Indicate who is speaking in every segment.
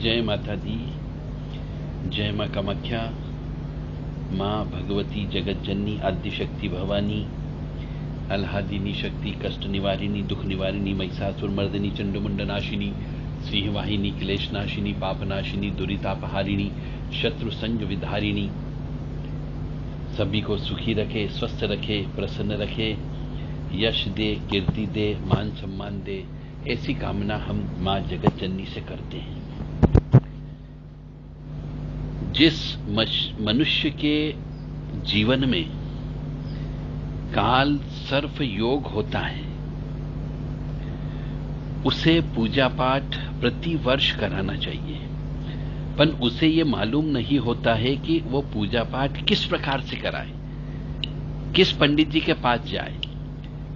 Speaker 1: जय माता दी, जय माँ कामाख्या, माँ भगवती जगत जननी आद्य शक्ति भवानी, अल्हादिनी शक्ति, कष्ट निवारिणी, दुख निवारिणी, महिषासुर मर्दिनी, चंडमुंड नाशिनी, सिंहवाहिनी, क्लेश नाशिनी, पाप नाशिनी, दुरितापहारिणी, शत्रु संग विधारिणी, सभी को सुखी रखे, स्वस्थ रखे, प्रसन्न रखे, यश दे, कीर्ति दे, मान सम्मान दे, ऐसी कामना हम माँ जगत जननी से करते हैं। जिस मनुष्य के जीवन में काल सर्प योग होता है उसे पूजा पाठ प्रति वर्ष कराना चाहिए, पर उसे ये मालूम नहीं होता है कि वो पूजा पाठ किस प्रकार से कराए, किस पंडित जी के पास जाए,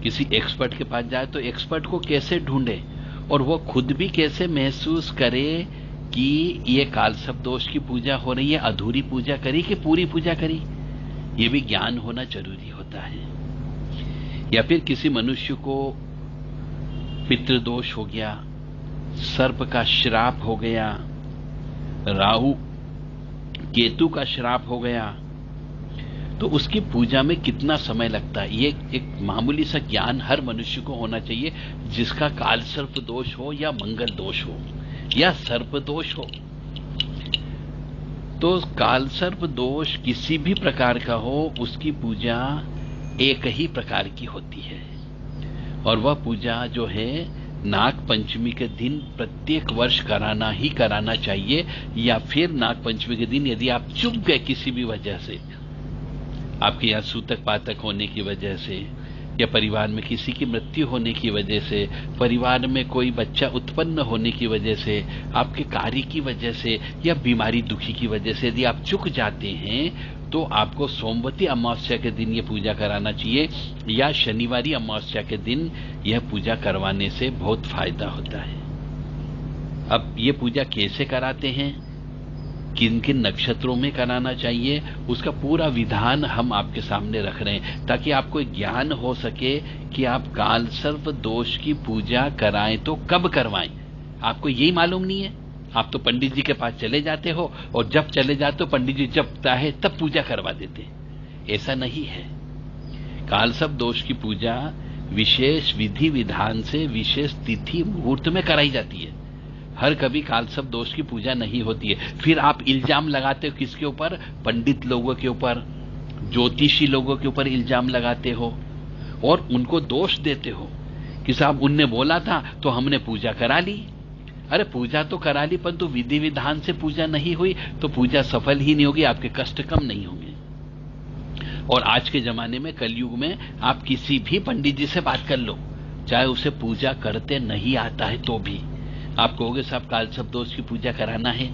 Speaker 1: किसी एक्सपर्ट के पास जाए तो एक्सपर्ट को कैसे ढूंढे और वो खुद भी कैसे महसूस करे कि ये कालसर्प दोष की पूजा हो रही है, अधूरी पूजा करी कि पूरी पूजा करी, ये भी ज्ञान होना जरूरी होता है। या फिर किसी मनुष्य को पितृदोष हो गया, सर्प का श्राप हो गया, राहु केतु का श्राप हो गया, तो उसकी पूजा में कितना समय लगता है, ये एक मामूली सा ज्ञान हर मनुष्य को होना चाहिए, जिसका कालसर्प दोष हो या मंगल दोष हो या सर्प दोष हो। तो कालसर्प दोष किसी भी प्रकार का हो, उसकी पूजा एक ही प्रकार की होती है, और वह पूजा जो है नाग पंचमी के दिन प्रत्येक वर्ष कराना ही कराना चाहिए। या फिर नाग पंचमी के दिन यदि आप चूक गए किसी भी वजह से, आपके यहाँ सूतक पातक होने की वजह से, या परिवार में किसी की मृत्यु होने की वजह से, परिवार में कोई बच्चा उत्पन्न होने की वजह से, आपके कार्य की वजह से या बीमारी दुखी की वजह से यदि आप चूक जाते हैं तो आपको सोमवती अमावस्या के दिन यह पूजा कराना चाहिए, या शनिवारी अमावस्या के दिन यह पूजा करवाने से बहुत फायदा होता है। अब ये पूजा कैसे कराते हैं, किन किन नक्षत्रों में कराना चाहिए, उसका पूरा विधान हम आपके सामने रख रहे हैं, ताकि आपको ज्ञान हो सके कि आप कालसर्प दोष की पूजा कराएं तो कब करवाएं। आपको यही मालूम नहीं है, आप तो पंडित जी के पास चले जाते हो और जब चले जाते हो पंडित जी जब चाहे तब पूजा करवा देते। ऐसा नहीं है। कालसर्प दोष की पूजा विशेष विधि विधान से विशेष तिथि मुहूर्त में कराई जाती है। हर कभी कालसर्प दोष की पूजा नहीं होती है। फिर आप इल्जाम लगाते हो किसके ऊपर, पंडित लोगों के ऊपर, ज्योतिषी लोगों के ऊपर इल्जाम लगाते हो और उनको दोष देते हो कि साहब उनने बोला था तो हमने पूजा करा ली। अरे पूजा तो करा ली, परंतु विधि विधान से पूजा नहीं हुई तो पूजा सफल ही नहीं होगी, आपके कष्ट कम नहीं होंगे। और आज के जमाने में, कलयुग में, आप किसी भी पंडित जी से बात कर लो, चाहे उसे पूजा करते नहीं आता है तो भी, आप कहोगे साहब कालसर्प दोष की पूजा कराना है,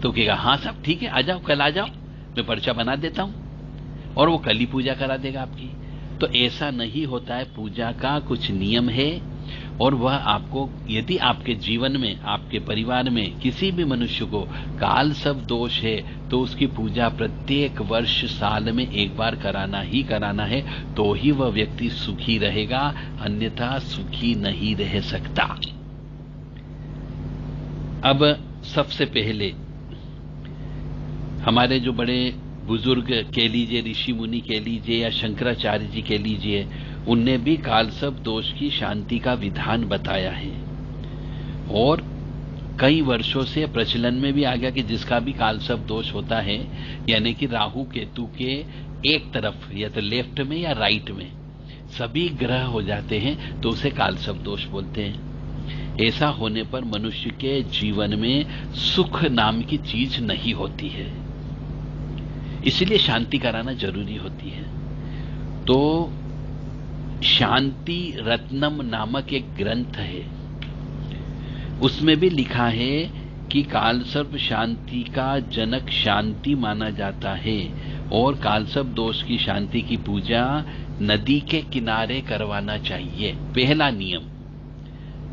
Speaker 1: तो कहेगा हाँ साहब ठीक है, आ जाओ, कल आ जाओ, मैं पर्चा बना देता हूं, और वो कल ही पूजा करा देगा आपकी। तो ऐसा नहीं होता है, पूजा का कुछ नियम है, और वह आपको, यदि आपके जीवन में, आपके परिवार में किसी भी मनुष्य को कालसर्प दोष है तो उसकी पूजा प्रत्येक वर्ष साल में एक बार कराना ही कराना है, तो ही वह व्यक्ति सुखी रहेगा, अन्यथा सुखी नहीं रह सकता। अब सबसे पहले हमारे जो बड़े बुजुर्ग कह लीजिए, ऋषि मुनि कह लीजिए, या शंकराचार्य जी कह लीजिए, उनने भी कालसर्प दोष की शांति का विधान बताया है, और कई वर्षों से प्रचलन में भी आ गया कि जिसका भी कालसर्प दोष होता है, यानी कि राहु केतु के एक तरफ, या तो लेफ्ट में या राइट में सभी ग्रह हो जाते हैं, तो उसे कालसर्प दोष बोलते हैं। ऐसा होने पर मनुष्य के जीवन में सुख नाम की चीज नहीं होती है, इसलिए शांति कराना जरूरी होती है। तो शांति रत्नम नामक एक ग्रंथ है, उसमें भी लिखा है कि कालसर्प शांति का जनक शांति माना जाता है, और कालसर्प दोष की शांति की पूजा नदी के किनारे करवाना चाहिए। पहला नियम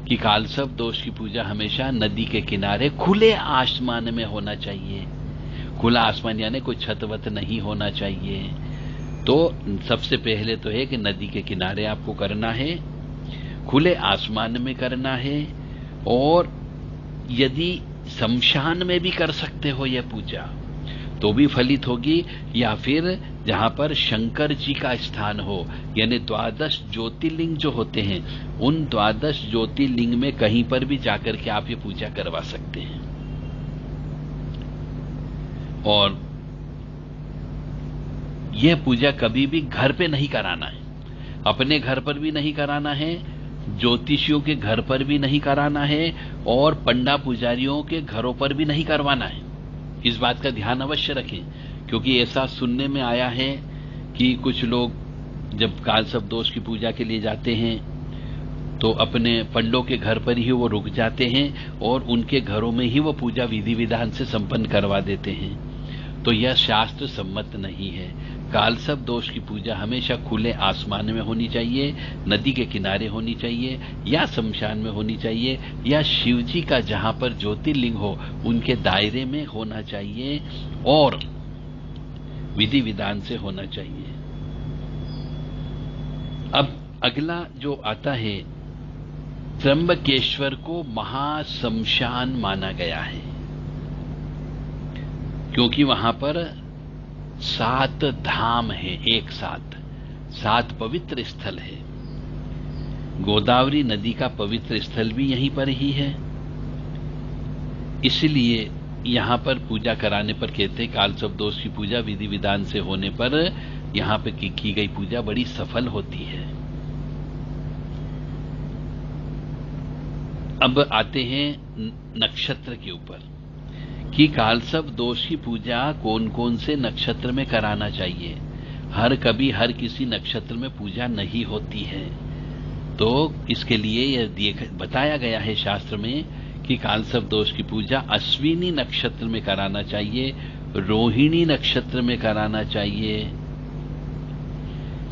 Speaker 1: कि कालसर्प दोष की पूजा हमेशा नदी के किनारे खुले आसमान में होना चाहिए। खुला आसमान यानी कोई छत वत नहीं होना चाहिए। तो सबसे पहले तो है कि नदी के किनारे आपको करना है, खुले आसमान में करना है, और यदि शमशान में भी कर सकते हो यह पूजा, तो भी फलित होगी, या फिर जहां पर शंकर जी का स्थान हो, यानी 12 ज्योतिर्लिंग जो होते हैं, उन 12 ज्योतिर्लिंग में कहीं पर भी जाकर के आप ये पूजा करवा सकते हैं। और यह पूजा कभी भी घर पे नहीं कराना है, अपने घर पर भी नहीं कराना है, ज्योतिषियों के घर पर भी नहीं कराना है, और पंडा पुजारियों के घरों पर भी नहीं करवाना है। इस बात का ध्यान अवश्य रखें, क्योंकि ऐसा सुनने में आया है कि कुछ लोग जब कालसर्प दोष की पूजा के लिए जाते हैं तो अपने पंडों के घर पर ही वो रुक जाते हैं और उनके घरों में ही वो पूजा विधि विधान से संपन्न करवा देते हैं। तो यह शास्त्र सम्मत नहीं है। कालसर्प दोष की पूजा हमेशा खुले आसमान में होनी चाहिए, नदी के किनारे होनी चाहिए, या शमशान में होनी चाहिए, या शिवजी का जहां पर ज्योतिर्लिंग हो उनके दायरे में होना चाहिए, और विधि विधान से होना चाहिए। अब अगला जो आता है, त्र्यंबकेश्वर को महाशमशान माना गया है, क्योंकि वहां पर 7 धाम है, एक साथ 7 पवित्र स्थल है। गोदावरी नदी का पवित्र स्थल भी यहीं पर ही है, इसलिए यहां पर पूजा कराने पर कहते हैं कालसर्प दोष की पूजा विधि विधान से होने पर यहां पर की गई पूजा बड़ी सफल होती है। अब आते हैं नक्षत्र के ऊपर कि कालसर्प दोष की पूजा कौन कौन से नक्षत्र में कराना चाहिए। कभी हर किसी नक्षत्र में पूजा नहीं होती है, तो इसके लिए यह बताया गया है शास्त्र में कि कालसर्प दोष की पूजा अश्विनी नक्षत्र में कराना चाहिए, रोहिणी नक्षत्र में कराना चाहिए,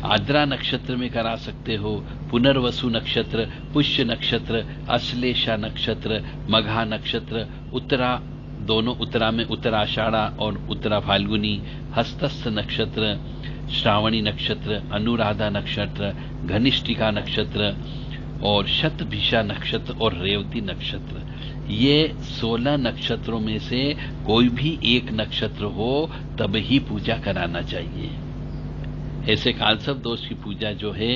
Speaker 1: आद्रा नक्षत्र में करा सकते हो, पुनर्वसु नक्षत्र, पुष्य नक्षत्र, अश्लेषा नक्षत्र, मघा नक्षत्र, उत्तरा, दोनों उत्तरा में उत्तराषाढ़ा और उत्तरा फाल्गुनी, हस्तस्थ नक्षत्र, श्रावणी नक्षत्र, अनुराधा नक्षत्र, घनिष्ठिका नक्षत्र और शतभिषा नक्षत्र और रेवती नक्षत्र। ये 16 नक्षत्रों में से कोई भी एक नक्षत्र हो तब ही पूजा कराना चाहिए। ऐसे कालसर्प दोष की पूजा जो है,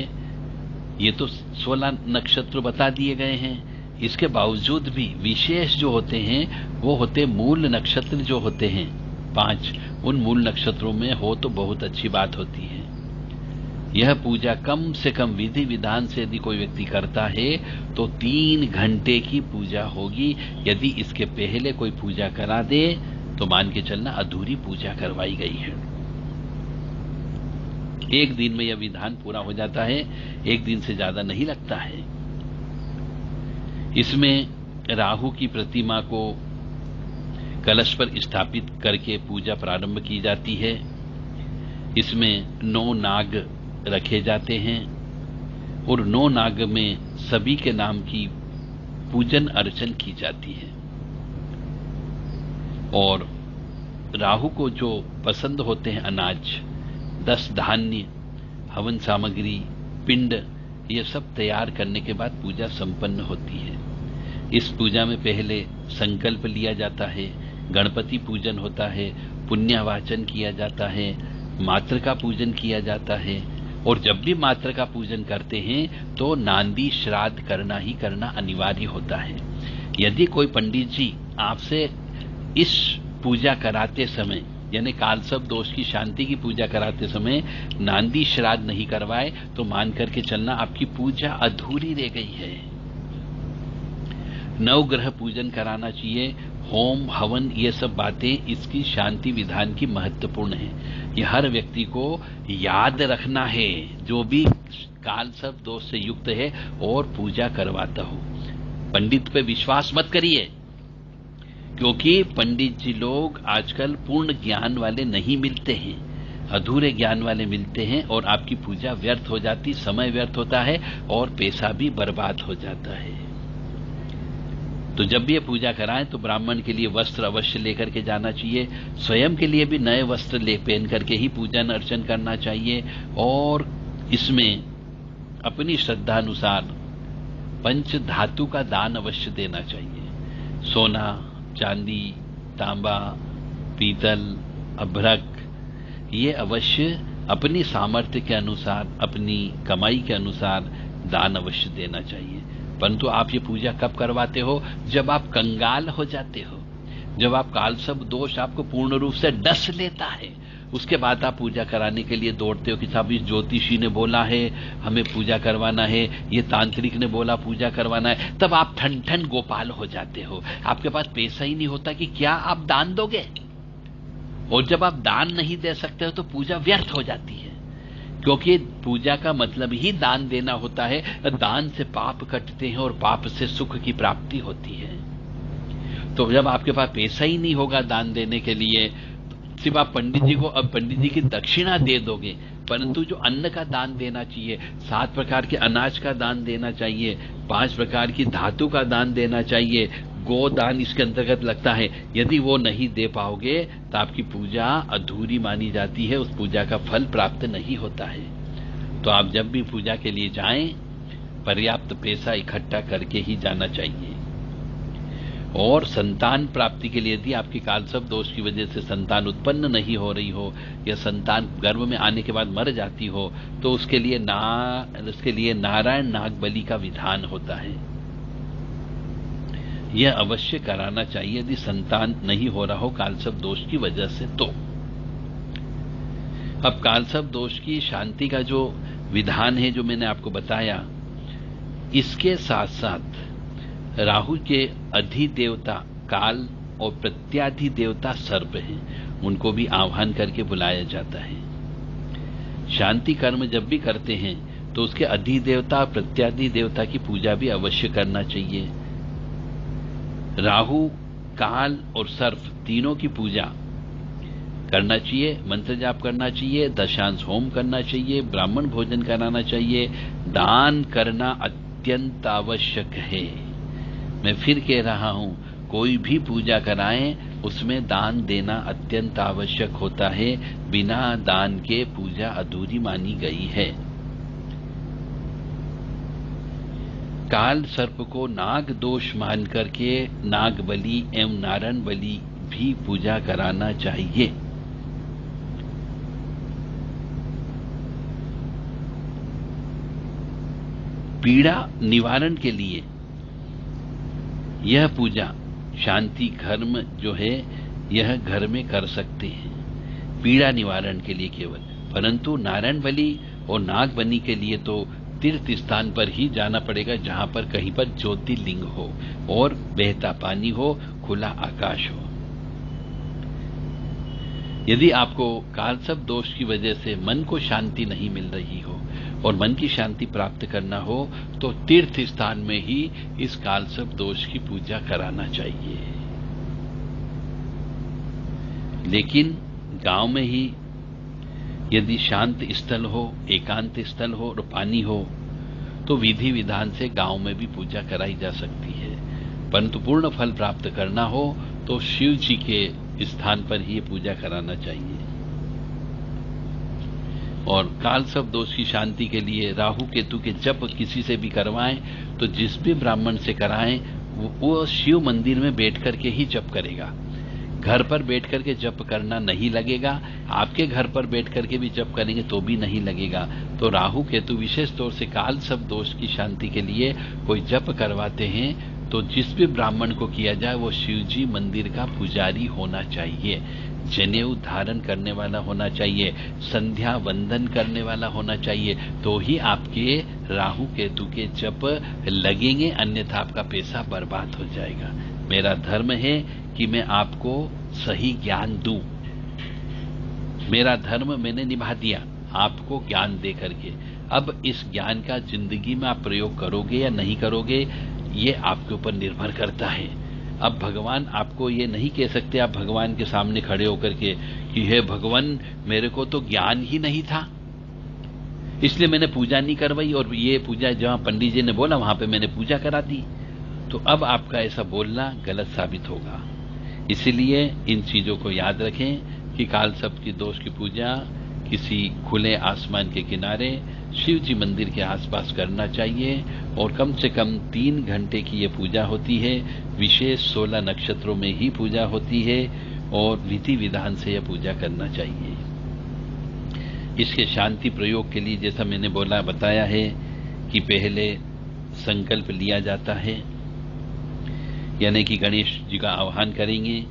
Speaker 1: ये तो 16 नक्षत्र बता दिए गए हैं, इसके बावजूद भी विशेष जो होते हैं वो होते मूल नक्षत्र जो होते हैं 5, उन मूल नक्षत्रों में हो तो बहुत अच्छी बात होती है। यह पूजा कम से कम विधि विधान से यदि कोई व्यक्ति करता है तो 3 घंटे की पूजा होगी। यदि इसके पहले कोई पूजा करा दे तो मान के चलना अधूरी पूजा करवाई गई है। एक दिन में यह विधान पूरा हो जाता है, एक दिन से ज्यादा नहीं लगता है। इसमें राहु की प्रतिमा को कलश पर स्थापित करके पूजा प्रारंभ की जाती है। इसमें 9 नाग रखे जाते हैं और 9 नाग में सभी के नाम की पूजन अर्चन की जाती है। और राहु को जो पसंद होते हैं अनाज, 10 धान्य, हवन सामग्री, पिंड, ये सब तैयार करने के बाद पूजा संपन्न होती है। इस पूजा में पहले संकल्प लिया जाता है, गणपति पूजन होता है, पुण्यवाचन किया जाता है, मातृका पूजन किया जाता है, और जब भी मातृका पूजन करते हैं तो नांदी श्राद्ध करना ही करना अनिवार्य होता है। यदि कोई पंडित जी आपसे इस पूजा कराते समय, यानी कालसर्प दोष की शांति की पूजा कराते समय नांदी श्राद्ध नहीं करवाए तो मान करके चलना आपकी पूजा अधूरी रह गई है। 9 ग्रह पूजन कराना चाहिए, होम हवन, ये सब बातें इसकी शांति विधान की महत्वपूर्ण है। ये हर व्यक्ति को याद रखना है जो भी कालसर्प दोष से युक्त है और पूजा करवाता हो। पंडित पे विश्वास मत करिए, क्योंकि पंडित जी लोग आजकल पूर्ण ज्ञान वाले नहीं मिलते हैं, अधूरे ज्ञान वाले मिलते हैं और आपकी पूजा व्यर्थ हो जाती, समय व्यर्थ होता है और पैसा भी बर्बाद हो जाता है। तो जब भी ये पूजा कराएं तो ब्राह्मण के लिए वस्त्र अवश्य लेकर के जाना चाहिए, स्वयं के लिए भी नए वस्त्र पहन करके ही पूजन अर्चन करना चाहिए। और इसमें अपनी श्रद्धा अनुसार पंच धातु का दान अवश्य देना चाहिए। सोना, चांदी, तांबा, पीतल, अभ्रक, ये अवश्य अपनी सामर्थ्य के अनुसार, अपनी कमाई के अनुसार दान अवश्य देना चाहिए। परंतु आप ये पूजा कब करवाते हो? जब आप कंगाल हो जाते हो, जब आप कालसर्प दोष आपको पूर्ण रूप से डस लेता है, उसके बाद आप पूजा कराने के लिए दौड़ते हो कि साहब इस ज्योतिषी ने बोला है हमें पूजा करवाना है, ये तांत्रिक ने बोला पूजा करवाना है। तब आप ठन ठन गोपाल हो जाते हो, आपके पास पैसा ही नहीं होता कि क्या आप दान दोगे। और जब आप दान नहीं दे सकते हो तो पूजा व्यर्थ हो जाती है, क्योंकि पूजा का मतलब ही दान देना होता है। दान से पाप कटते हैं और पाप से सुख की प्राप्ति होती है। तो जब आपके पास पैसा ही नहीं होगा दान देने के लिए, सिर्फ आप पंडित जी को अब पंडित जी की दक्षिणा दे दोगे, परंतु जो अन्न का दान देना चाहिए, 7 प्रकार के अनाज का दान देना चाहिए, 5 प्रकार की धातु का दान देना चाहिए, गोदान इसके अंतर्गत लगता है, यदि वो नहीं दे पाओगे तो आपकी पूजा अधूरी मानी जाती है, उस पूजा का फल प्राप्त नहीं होता है। तो आप जब भी पूजा के लिए जाएं, पर्याप्त पैसा इकट्ठा करके ही जाना चाहिए। और संतान प्राप्ति के लिए यदि आपकी कालसर्प दोष की वजह से संतान उत्पन्न नहीं हो रही हो, या संतान गर्भ में आने के बाद मर जाती हो, तो उसके लिए नारायण नाग बलि का विधान होता है। यह अवश्य कराना चाहिए यदि संतान नहीं हो रहा हो कालसर्प दोष की वजह से। तो अब कालसर्प दोष की शांति का जो विधान है, जो मैंने आपको बताया, इसके साथ साथ राहु के अधिदेवता काल और प्रत्याधिदेवता सर्प हैं, उनको भी आह्वान करके बुलाया जाता है। शांति कर्म जब भी करते हैं तो उसके अधिदेवता प्रत्याधिदेवता की पूजा भी अवश्य करना चाहिए। राहु, काल और सर्प तीनों की पूजा करना चाहिए, मंत्र जाप करना चाहिए, दशांश होम करना चाहिए, ब्राह्मण भोजन कराना चाहिए, दान करना अत्यंत आवश्यक है। मैं फिर कह रहा हूं, कोई भी पूजा कराएं उसमें दान देना अत्यंत आवश्यक होता है। बिना दान के पूजा अधूरी मानी गई है। काल सर्प को नाग दोष मान करके नाग बलि एवं नारायण बलि भी पूजा कराना चाहिए। पीड़ा निवारण के लिए यह पूजा शांति कर्म जो है यह घर में कर सकते हैं, पीड़ा निवारण के लिए केवल। परंतु नारायण बलि और नाग बलि के लिए तो तीर्थ स्थान पर ही जाना पड़ेगा, जहां पर कहीं पर ज्योतिर्लिंग हो और बहता पानी हो, खुला आकाश हो। यदि आपको कालसर्प दोष की वजह से मन को शांति नहीं मिल रही हो और मन की शांति प्राप्त करना हो, तो तीर्थ स्थान में ही इस कालसर्प दोष की पूजा कराना चाहिए। लेकिन गांव में ही यदि शांत स्थल हो, एकांत स्थल हो और पानी हो, तो विधि विधान से गांव में भी पूजा कराई जा सकती है। परंतु पूर्ण फल प्राप्त करना हो तो शिव जी के स्थान पर ही पूजा कराना चाहिए। और कालसर्प दोष की शांति के लिए राहु केतु के जप किसी से भी करवाएं तो जिस भी ब्राह्मण से कराएं वो शिव मंदिर में बैठ करके ही जप करेगा। घर पर बैठ करके जप करना नहीं लगेगा, आपके घर पर बैठ करके भी जप करेंगे तो भी नहीं लगेगा। तो राहु केतु विशेष तौर से कालसर्प दोष की शांति के लिए कोई जप करवाते हैं तो जिस भी ब्राह्मण को किया जाए वो शिवजी मंदिर का पुजारी होना चाहिए, जनेऊ धारण करने वाला होना चाहिए, संध्या वंदन करने वाला होना चाहिए, तो ही आपके राहु केतु के जप लगेंगे, अन्यथा आपका पैसा बर्बाद हो जाएगा। मेरा धर्म है कि मैं आपको सही ज्ञान दूं। मेरा धर्म मैंने निभा दिया आपको ज्ञान दे करके। अब इस ज्ञान का जिंदगी में आप प्रयोग करोगे या नहीं करोगे ये आपके ऊपर निर्भर करता है। अब भगवान आपको ये नहीं कह सकते, आप भगवान के सामने खड़े होकर के कि हे भगवान मेरे को तो ज्ञान ही नहीं था इसलिए मैंने पूजा नहीं करवाई, और ये पूजा जहां पंडित जी ने बोला वहां पे मैंने पूजा करा दी। तो अब आपका ऐसा बोलना गलत साबित होगा। इसीलिए इन चीजों को याद रखें कि कालसर्प की दोष की पूजा किसी खुले आसमान के किनारे शिव जी मंदिर के आसपास करना चाहिए और कम से कम 3 घंटे की ये पूजा होती है। विशेष 16 नक्षत्रों में ही पूजा होती है और विधि विधान से यह पूजा करना चाहिए। इसके शांति प्रयोग के लिए जैसा मैंने बताया है कि पहले संकल्प लिया जाता है, यानी कि गणेश जी का आह्वान करेंगे,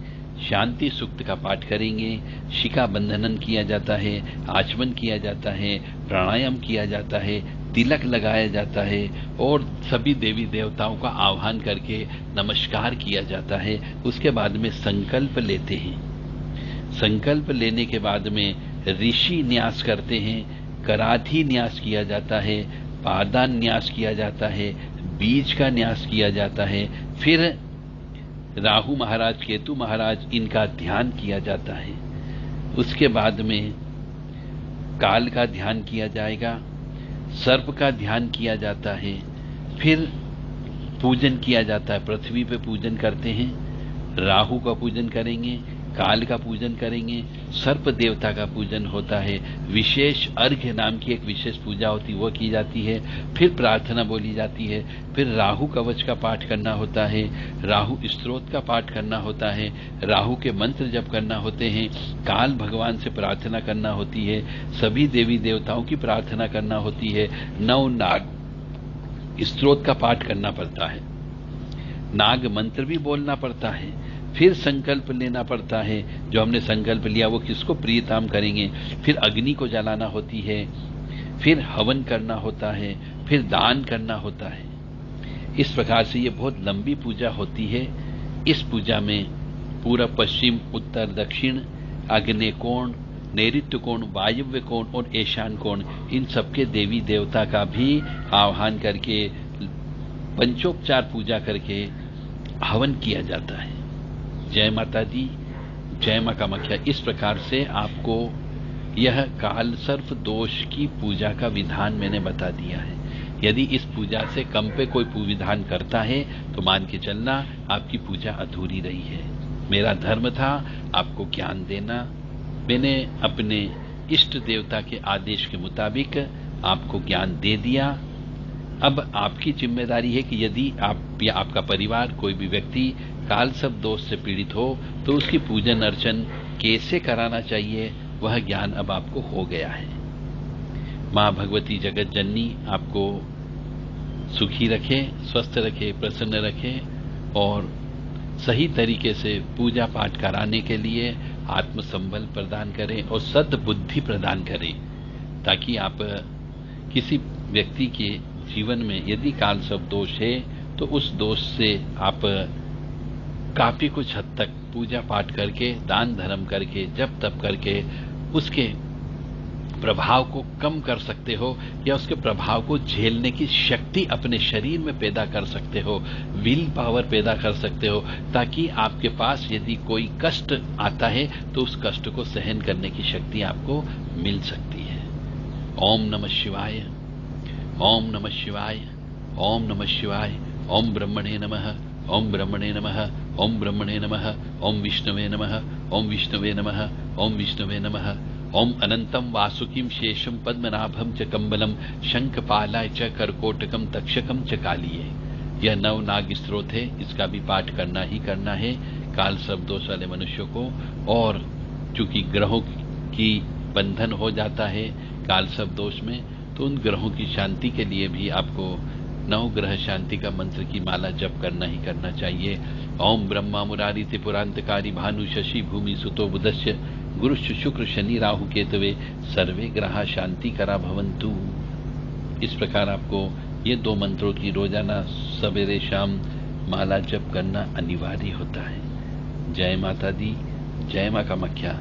Speaker 1: शांति सूक्त का पाठ करेंगे, शिखा बंधनन किया जाता है, आचमन किया जाता है, प्राणायाम किया जाता है, तिलक लगाया जाता है और सभी देवी देवताओं का आह्वान करके नमस्कार किया जाता है। उसके बाद में संकल्प लेते हैं। संकल्प लेने के बाद में ऋषि न्यास करते हैं, कराधी न्यास किया जाता है, पादान न्यास किया जाता है, बीज का न्यास किया जाता है, फिर राहु महाराज, केतु महाराज, इनका ध्यान किया जाता है। उसके बाद में काल का ध्यान किया जाएगा, सर्प का ध्यान किया जाता है, फिर पूजन किया जाता है। पृथ्वी पे पूजन करते हैं, राहु का पूजन करेंगे, काल का पूजन करेंगे, सर्प देवता का पूजन होता है, विशेष अर्घ्य नाम की एक विशेष पूजा होती है वो की जाती है, फिर प्रार्थना बोली जाती है, फिर राहु कवच का पाठ करना होता है, राहु स्तोत्र का पाठ करना होता है, राहु के मंत्र जप करना होते हैं, काल भगवान से प्रार्थना करना होती है, सभी देवी देवताओं की प्रार्थना करना होती है, 9 नाग स्तोत्र का पाठ करना पड़ता है, नाग मंत्र भी बोलना पड़ता है, फिर संकल्प लेना पड़ता है। जो हमने संकल्प लिया वो किसको प्रियतम करेंगे, फिर अग्नि को जलाना होती है, फिर हवन करना होता है, फिर दान करना होता है। इस प्रकार से ये बहुत लंबी पूजा होती है। इस पूजा में पूर्व, पश्चिम, उत्तर, दक्षिण, आग्नेय कोण, नैऋत्य कोण, वायव्य कोण और ईशान कोण, इन सबके देवी देवता का भी आह्वान करके पंचोपचार पूजा करके हवन किया जाता है। जय माता दी, जय मां कामाख्या। इस प्रकार से आपको यह काल सर्प दोष की पूजा का विधान मैंने बता दिया है। यदि इस पूजा से कम पे कोई विधान करता है तो मान के चलना आपकी पूजा अधूरी रही है। मेरा धर्म था आपको ज्ञान देना। मैंने अपने इष्ट देवता के आदेश के मुताबिक आपको ज्ञान दे दिया। अब आपकी जिम्मेदारी है कि यदि आप या आपका परिवार, कोई भी व्यक्ति काल सर्प दोष से पीड़ित हो तो उसकी पूजन अर्चन कैसे कराना चाहिए वह ज्ञान अब आपको हो गया है। मां भगवती जगत जननी आपको सुखी रखे, स्वस्थ रखे, प्रसन्न रखे और सही तरीके से पूजा पाठ कराने के लिए आत्मसंबल प्रदान करें और सद्बुद्धि प्रदान करें, ताकि आप किसी व्यक्ति के जीवन में यदि काल सर्प दोष है तो उस दोष से आप काफी कुछ हद तक पूजा पाठ करके, दान धर्म करके, जप तप करके उसके प्रभाव को कम कर सकते हो या उसके प्रभाव को झेलने की शक्ति अपने शरीर में पैदा कर सकते हो, विल पावर पैदा कर सकते हो, ताकि आपके पास यदि कोई कष्ट आता है तो उस कष्ट को सहन करने की शक्ति आपको मिल सकती है। ओम नमः शिवाय, ओम नमः शिवाय, ओम नमः शिवाय। ओम ब्रह्मणे नमः, ओम ब्रह्मणे नमः, ओम ब्रह्मणे नमः, ओम विष्णवे नमः, ओम विष्णवे नमः, ओम विष्णवे नमः। ओम अनंतम वासुकीम शेषम पद्मनाभम च कम्बलम शंखपालाय च करकोटकम तक्षकम च कालिये। यह 9 नाग स्तोत्र है, इसका भी पाठ करना ही करना है काल सर्प दोष वाले मनुष्यों को। और चूंकि ग्रहों की बंधन हो जाता है काल सर्प दोष में, तो उन ग्रहों की शांति के लिए भी आपको 9 ग्रह शांति का मंत्र की माला जप करना ही करना चाहिए। ओम ब्रह्मा मुरारी त्रिपुरांतकारी भानु शशि भूमि सुतो बुधस्य गुरुश्च शुक्र शनि राहु केतवे सर्वे ग्रहा शांति करा भवंतु। इस प्रकार आपको ये 2 मंत्रों की रोजाना सवेरे शाम माला जप करना अनिवार्य होता है। जय माता दी, जय मां कामाख्या।